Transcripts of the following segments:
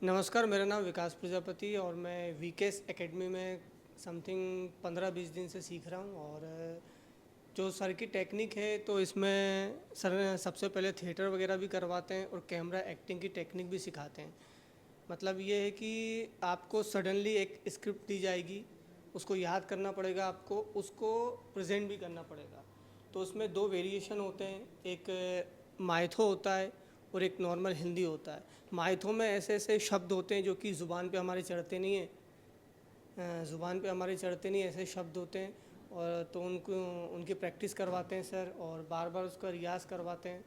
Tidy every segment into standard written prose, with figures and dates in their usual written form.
नमस्कार, मेरा नाम विकास प्रजापति और मैं वीकेएस एकेडमी में समथिंग 15-20 दिन से सीख रहा हूँ। और जो सर की टेक्निक है तो इसमें सर ने सबसे पहले थिएटर वगैरह भी करवाते हैं और कैमरा एक्टिंग की टेक्निक भी सिखाते हैं। मतलब ये है कि आपको सडनली एक स्क्रिप्ट दी जाएगी, उसको याद करना पड़ेगा, आपको उसको प्रेजेंट भी करना पड़ेगा। तो उसमें दो वेरिएशन होते हैं, एक माइथो होता है और एक नॉर्मल हिंदी होता है। माइथो में ऐसे ऐसे शब्द होते हैं जो कि ज़ुबान पे हमारे चढ़ते नहीं हैं, ज़ुबान पे हमारे चढ़ते नहीं ऐसे शब्द होते हैं। और तो उनको उनकी प्रैक्टिस करवाते हैं सर और बार बार उसका रियाज़ करवाते हैं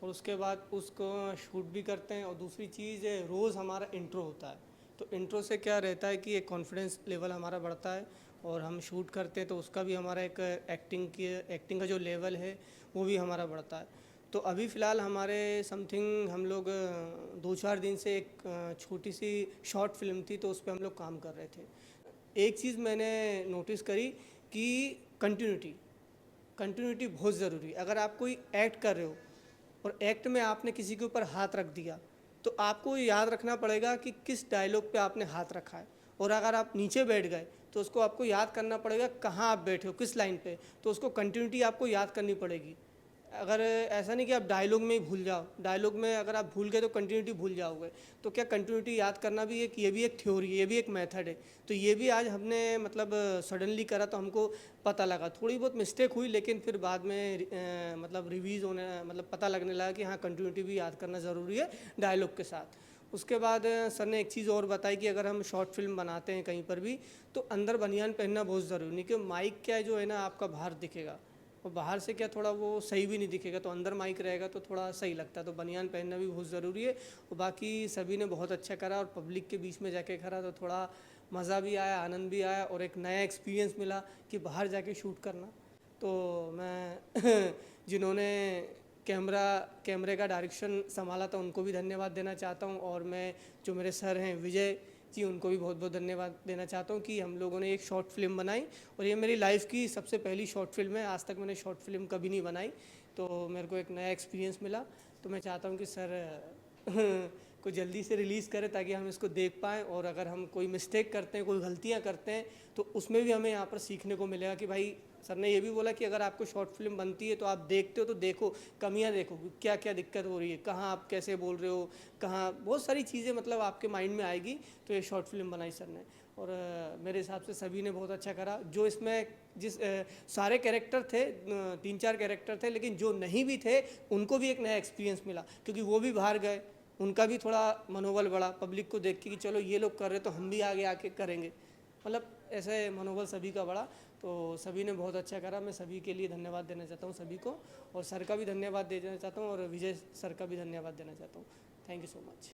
और उसके बाद उसको शूट भी करते हैं। और दूसरी चीज़ है, रोज़ हमारा इंट्रो होता है। तो इंट्रो से क्या रहता है कि एक कॉन्फिडेंस लेवल हमारा बढ़ता है और हम शूट करते हैं तो उसका भी हमारा एक एक्टिंग का जो लेवल है वो भी हमारा बढ़ता है। तो अभी फ़िलहाल हमारे समथिंग हम लोग 2-4 दिन से एक छोटी सी शॉर्ट फिल्म थी तो उस पर हम लोग काम कर रहे थे। एक चीज़ मैंने नोटिस करी कि कंटिन्यूटी कंटिन्यूटी बहुत ज़रूरी है। अगर आप कोई एक्ट कर रहे हो और एक्ट में आपने किसी के ऊपर हाथ रख दिया तो आपको ये याद रखना पड़ेगा कि किस डायलॉग पे आपने हाथ रखा है। और अगर आप नीचे बैठ गए तो उसको आपको याद करना पड़ेगा कहाँ आप बैठे हो, किस लाइन पे। तो उसको कंटिन्यूटी आपको याद करनी पड़ेगी। अगर ऐसा नहीं कि आप डायलॉग में ही भूल जाओ, डायलॉग में अगर आप भूल गए तो कंटिन्यूटी भूल जाओगे। तो क्या कंटिन्यूटी याद करना भी एक, ये भी एक थ्योरी है, ये भी एक मेथड है। तो ये भी आज हमने मतलब सडनली करा तो हमको पता लगा, थोड़ी बहुत मिस्टेक हुई लेकिन फिर बाद में मतलब रिवीज होने मतलब पता लगने लगा कि हाँ कंटिन्यूटी भी याद करना ज़रूरी है डायलॉग के साथ। उसके बाद सर ने एक चीज़ और बताई कि अगर हम शॉर्ट फिल्म बनाते हैं कहीं पर भी तो अंदर बनियान पहनना बहुत ज़रूरी नहीं, क्योंकि माइक क्या है जो है ना आपका बाहर दिखेगा और बाहर से क्या थोड़ा वो सही भी नहीं दिखेगा, तो अंदर माइक रहेगा तो थोड़ा सही लगता है। तो बनियान पहनना भी बहुत ज़रूरी है। और बाकी सभी ने बहुत अच्छा करा और पब्लिक के बीच में जाके करा तो थोड़ा मज़ा भी आया, आनंद भी आया और एक नया एक्सपीरियंस मिला कि बाहर जाके शूट करना। तो मैं जिन्होंने कैमरे का डायरेक्शन संभाला था उनको भी धन्यवाद देना चाहता हूँ। और मैं जो मेरे सर हैं विजय जी, उनको भी बहुत बहुत धन्यवाद देना चाहता हूँ कि हम लोगों ने एक शॉर्ट फिल्म बनाई और ये मेरी लाइफ की सबसे पहली शॉर्ट फिल्म है। आज तक मैंने शॉर्ट फिल्म कभी नहीं बनाई, तो मेरे को एक नया एक्सपीरियंस मिला। तो मैं चाहता हूँ कि सर को जल्दी से रिलीज़ करें ताकि हम इसको देख पाएँ। और अगर हम कोई मिस्टेक करते हैं, कोई गलतियाँ करते हैं तो उसमें भी हमें यहाँ पर सीखने को मिलेगा कि भाई सर ने ये भी बोला कि अगर आपको शॉर्ट फिल्म बनती है तो आप देखते हो तो देखो, कमियां देखो, क्या क्या दिक्कत हो रही है, कहाँ आप कैसे बोल रहे हो, कहाँ बहुत सारी चीज़ें मतलब आपके माइंड में आएगी। तो ये शॉर्ट फिल्म बनाई सर ने और मेरे हिसाब से सभी ने बहुत अच्छा करा। जो इसमें सारे कैरेक्टर थे, 3-4 कैरेक्टर थे, लेकिन जो नहीं भी थे उनको भी एक नया एक्सपीरियंस मिला क्योंकि वो भी बाहर गए, उनका भी थोड़ा मनोबल बढ़ा पब्लिक को देख के कि चलो ये लोग कर रहे तो हम भी आगे आके करेंगे। मतलब ऐसे मनोबल सभी का बढ़ा। तो सभी ने बहुत अच्छा करा। मैं सभी के लिए धन्यवाद देना चाहता हूँ सभी को, और सर का भी धन्यवाद देना चाहता हूँ और विजय सर का भी धन्यवाद देना चाहता हूँ। Thank you so much.